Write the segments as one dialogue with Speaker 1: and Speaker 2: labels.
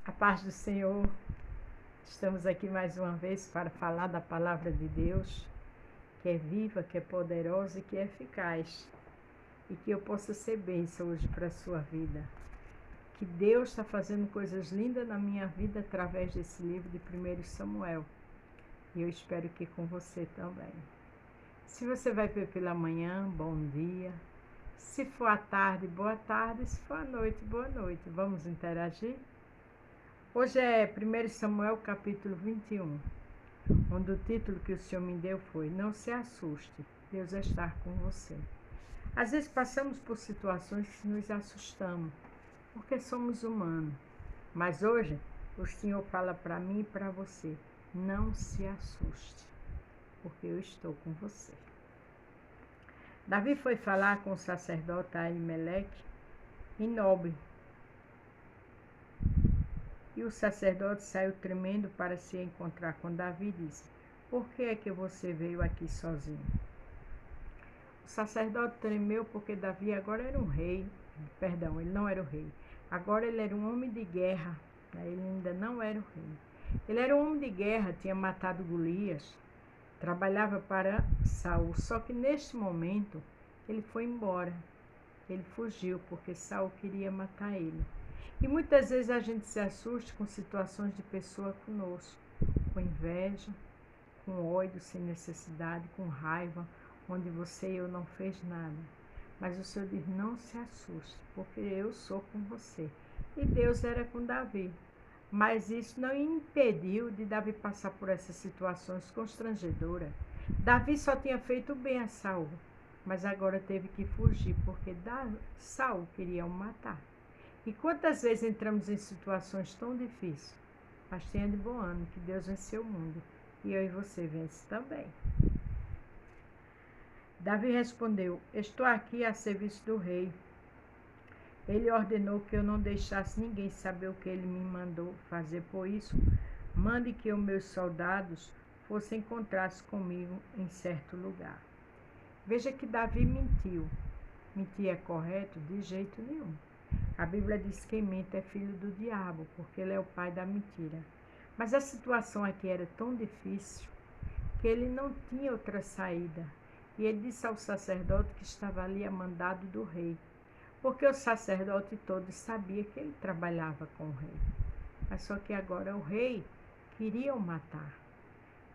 Speaker 1: A paz do Senhor, estamos aqui mais uma vez para falar da palavra de Deus, que é viva, que é poderosa e que é eficaz. E que eu possa ser bênção hoje para a sua vida. Que Deus está fazendo coisas lindas na minha vida através desse livro de 1 Samuel. E eu espero que com você também. Se você vai ver pela manhã, bom dia. Se for à tarde, boa tarde. Se for à noite, boa noite. Vamos interagir? Hoje é 1 Samuel capítulo 21, onde o título que o Senhor me deu foi: Não se assuste, Deus está com você. Às vezes passamos por situações que nos assustamos, porque somos humanos. Mas hoje o Senhor fala para mim e para você: não se assuste, porque eu estou com você. Davi foi falar com o sacerdote Aimeleque em Nob. E o sacerdote saiu tremendo para se encontrar com Davi e disse: Por que é que você veio aqui sozinho? O sacerdote tremeu porque Davi agora era um rei. Perdão, ele não era o rei. Agora ele era um homem de guerra. Ele ainda não era o rei. Ele era um homem de guerra, tinha matado Golias, trabalhava para Saul. Só que neste momento ele foi embora. Ele fugiu porque Saul queria matar ele. E muitas vezes a gente se assusta com situações de pessoa conosco, com inveja, com ódio sem necessidade, com raiva, onde você e eu não fez nada. Mas o Senhor diz: não se assuste, porque eu sou com você. E Deus era com Davi. Mas isso não impediu de Davi passar por essas situações constrangedoras. Davi só tinha feito bem a Saul, mas agora teve que fugir, porque Saul queria o matar. E quantas vezes entramos em situações tão difíceis, mas tenha de bom ânimo que Deus venceu o mundo e eu e você vence também. Davi respondeu: Estou aqui a serviço do rei. Ele ordenou que eu não deixasse ninguém saber o que ele me mandou fazer, por isso, mande que os meus soldados fossem encontrar-se comigo em certo lugar. Veja que Davi mentiu. Mentir é correto? De jeito nenhum. A Bíblia diz que quem mente é filho do diabo, porque ele é o pai da mentira. Mas a situação aqui era tão difícil que ele não tinha outra saída. E ele disse ao sacerdote que estava ali a mandado do rei, porque o sacerdote todo sabia que ele trabalhava com o rei. Mas só que agora o rei queria o matar.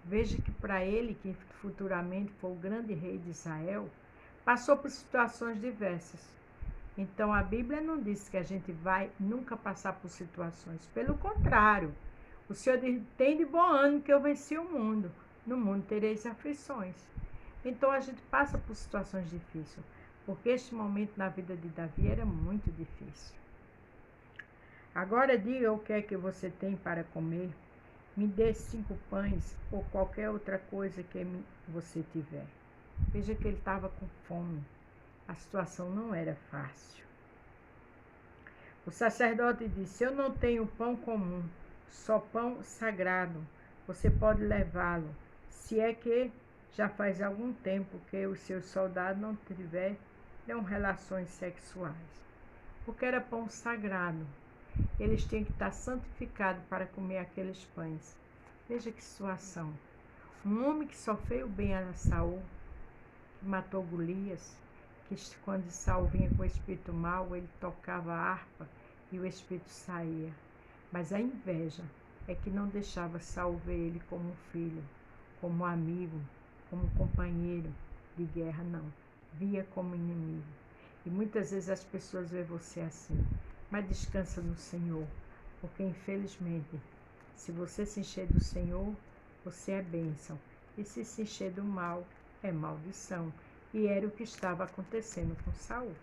Speaker 1: Veja que para ele, que futuramente foi o grande rei de Israel, passou por situações diversas. Então a Bíblia não diz que a gente vai nunca passar por situações. Pelo contrário, o Senhor diz: tem de bom ânimo que eu venci o mundo. No mundo tereis aflições. Então a gente passa por situações difíceis, porque este momento na vida de Davi era muito difícil. Agora diga o que é que você tem para comer. Me dê 5 pães ou qualquer outra coisa que você tiver. Veja que ele estava com fome. A situação não era fácil. O sacerdote disse: Eu não tenho pão comum, só pão sagrado. Você pode levá-lo, se é que já faz algum tempo que os seus soldados não tiveram relações sexuais. Porque era pão sagrado. Eles tinham que estar santificados para comer aqueles pães. Veja que situação. Um homem que só fez o bem a Saul, que matou Golias, que quando Saul vinha com o espírito mau, ele tocava a harpa e o espírito saía. Mas a inveja é que não deixava Saul ver ele como um filho, como um amigo, como um companheiro de guerra, não. Via como inimigo. E muitas vezes as pessoas veem você assim. Mas descansa no Senhor, porque infelizmente, se você se encher do Senhor, você é bênção. E se encher do mal, é maldição. E era o que estava acontecendo com Saul.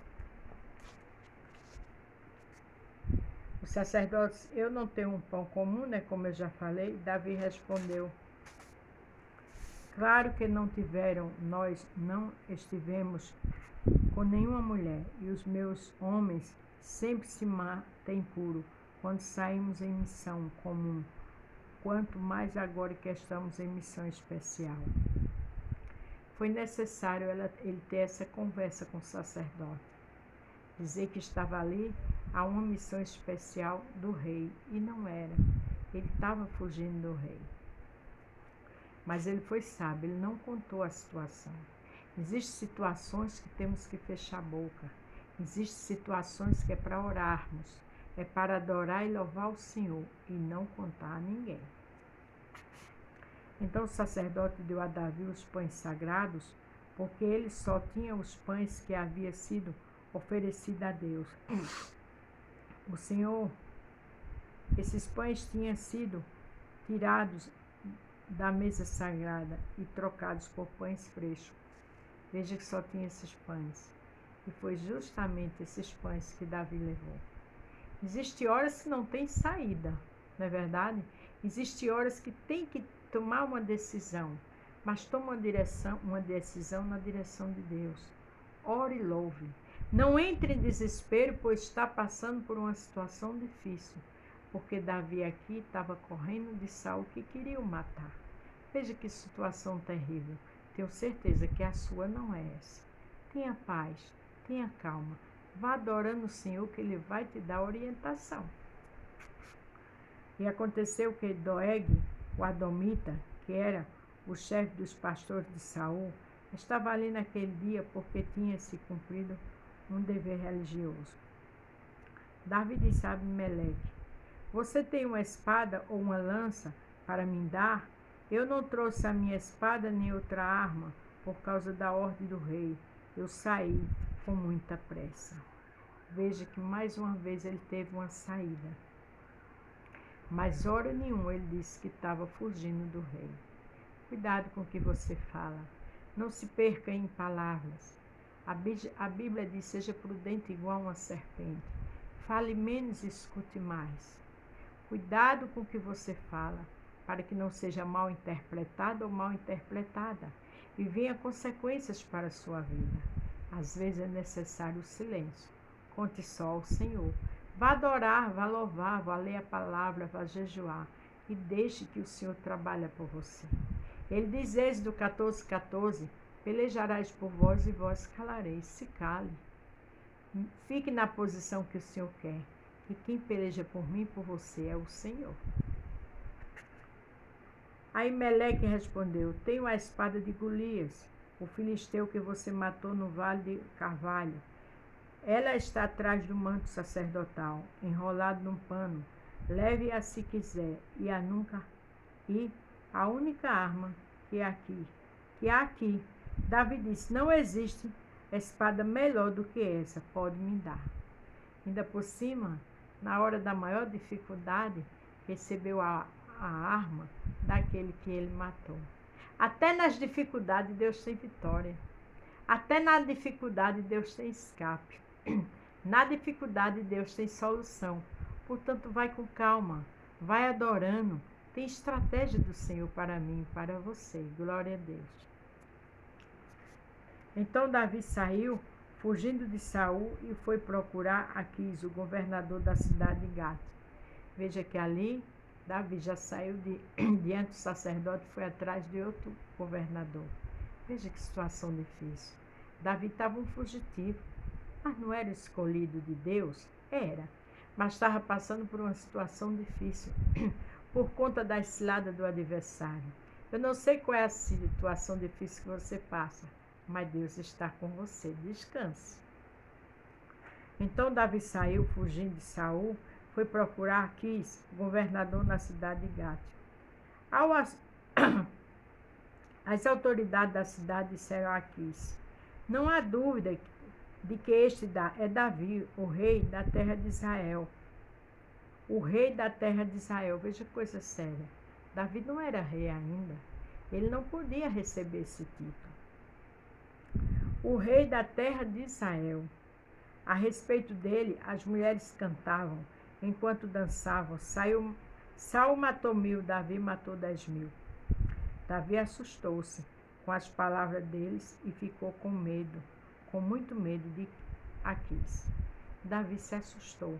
Speaker 1: O sacerdote disse: Eu não tenho um pão comum, né, como eu já falei. Davi respondeu: Claro que não tiveram, nós não estivemos com nenhuma mulher, e os meus homens sempre se mantêm puros quando saímos em missão comum, quanto mais agora que estamos em missão especial. Foi necessário ele ter essa conversa com o sacerdote, dizer que estava ali a uma missão especial do rei, e não era. Ele estava fugindo do rei. Mas ele foi sábio, ele não contou a situação. Existem situações que temos que fechar a boca. Existem situações que é para orarmos, é para adorar e louvar o Senhor e não contar a ninguém. Então o sacerdote deu a Davi os pães sagrados, porque ele só tinha os pães que havia sido oferecido a Deus. O Senhor, esses pães tinham sido tirados da mesa sagrada e trocados por pães frescos. Veja que só tinha esses pães. E foi justamente esses pães que Davi levou. Existem horas que não tem saída, não é verdade? Existem horas que tem que tomar uma decisão, mas toma uma decisão na direção de Deus. Ore e louve. Não entre em desespero, pois está passando por uma situação difícil, porque Davi aqui estava correndo de Saul que queria o matar. Veja que situação terrível. Tenho certeza que a sua não é essa. Tenha paz, tenha calma. Vá adorando o Senhor, que Ele vai te dar orientação. E aconteceu que Doeg, o Adomita, que era o chefe dos pastores de Saul, estava ali naquele dia porque tinha se cumprido um dever religioso. Davi disse a Abimeleque: você tem uma espada ou uma lança para me dar? Eu não trouxe a minha espada nem outra arma por causa da ordem do rei. Eu saí com muita pressa. Veja que mais uma vez ele teve uma saída. Mas hora nenhuma ele disse que estava fugindo do rei. Cuidado com o que você fala. Não se perca em palavras. A Bíblia diz: seja prudente igual uma serpente. Fale menos e escute mais. Cuidado com o que você fala, para que não seja mal interpretado ou mal interpretada, e venha consequências para a sua vida. Às vezes é necessário o silêncio. Conte só ao Senhor. Vá adorar, vá louvar, vá ler a palavra, vá jejuar, e deixe que o Senhor trabalhe por você. Ele diz, Êxodo 14:14, pelejarás por vós e vós calareis. Se cale. Fique na posição que o Senhor quer. E quem peleja por mim e por você é o Senhor. Aí Meleque respondeu: tenho a espada de Golias, o filisteu que você matou no vale de Carvalho. Ela está atrás do manto sacerdotal, enrolado num pano. Leve-a se quiser, e a única arma que há aqui. Davi disse: não existe espada melhor do que essa, pode me dar. Ainda por cima, na hora da maior dificuldade, recebeu a arma daquele que ele matou. Até nas dificuldades Deus tem vitória. Até na dificuldade Deus tem escape. Na dificuldade Deus tem solução. Portanto, vai com calma, vai adorando. Tem estratégia do Senhor para mim e para você. Glória a Deus. Então Davi saiu, fugindo de Saul, e foi procurar Aquis, o governador da cidade de Gate. Veja que ali Davi já saiu diante do sacerdote e foi atrás de outro governador. Veja que situação difícil. Davi estava um fugitivo, mas não era escolhido de Deus? Era, mas estava passando por uma situação difícil, por conta da cilada do adversário. Eu não sei qual é a situação difícil que você passa, mas Deus está com você. Descanse. Então Davi saiu, fugindo de Saul, foi procurar Aquis, governador na cidade de Gate. As autoridades da cidade disseram a Aquis: não há dúvida de que este é Davi, o rei da terra de Israel. O rei da terra de Israel. Veja que coisa séria. Davi não era rei ainda. Ele não podia receber esse título. O rei da terra de Israel. A respeito dele, as mulheres cantavam enquanto dançavam. Saul matou 1000, Davi matou 10.000. Davi assustou-se com as palavras deles e ficou com medo, com muito medo de Aquis. Davi se assustou,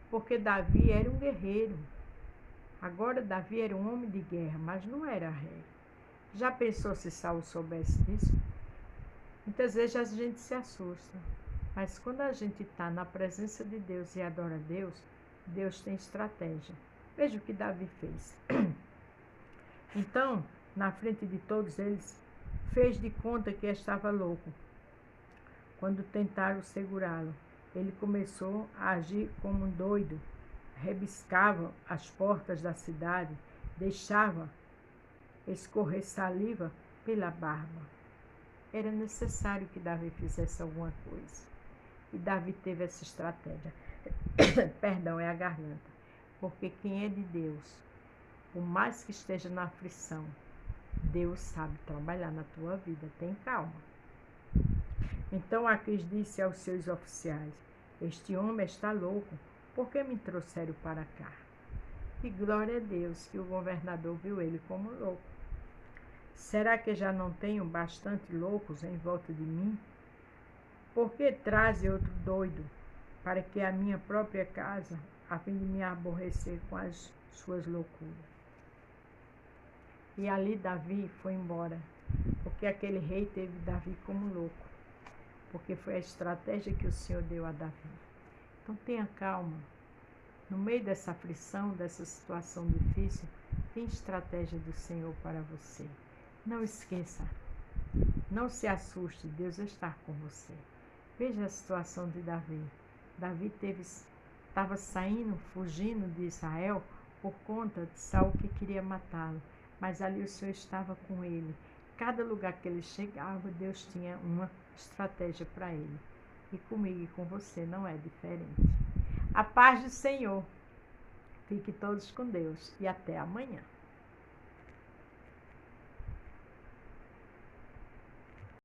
Speaker 1: porque Davi era um guerreiro. Agora Davi era um homem de guerra, mas não era rei. Já pensou se Saul soubesse disso? Muitas vezes a gente se assusta. Mas quando a gente está na presença de Deus e adora a Deus, Deus tem estratégia. Veja o que Davi fez. Então, na frente de todos eles, fez de conta que estava louco. Quando tentaram segurá-lo, ele começou a agir como um doido. Rebiscava as portas da cidade, deixava escorrer saliva pela barba. Era necessário que Davi fizesse alguma coisa. E Davi teve essa estratégia. Perdão, é a garganta. Porque quem é de Deus, por mais que esteja na aflição, Deus sabe trabalhar na tua vida. Tem calma. Então Aquis disse aos seus oficiais: este homem está louco, por que me trouxeram para cá? E glória a Deus que o governador viu ele como louco. Será que já não tenho bastante loucos em volta de mim? Por que traze outro doido para que a minha própria casa, a fim de me aborrecer com as suas loucuras? E ali Davi foi embora, porque aquele rei teve Davi como louco, porque foi a estratégia que o Senhor deu a Davi. Então tenha calma. No meio dessa aflição, dessa situação difícil, tem estratégia do Senhor para você. Não esqueça, não se assuste, Deus está com você. Veja a situação de Davi. Davi estava saindo, fugindo de Israel por conta de Saul que queria matá-lo. Mas ali o Senhor estava com ele. Cada lugar que ele chegava, Deus tinha uma estratégia para ele. E comigo e com você não é diferente. A paz do Senhor. Fique todos com Deus e até amanhã.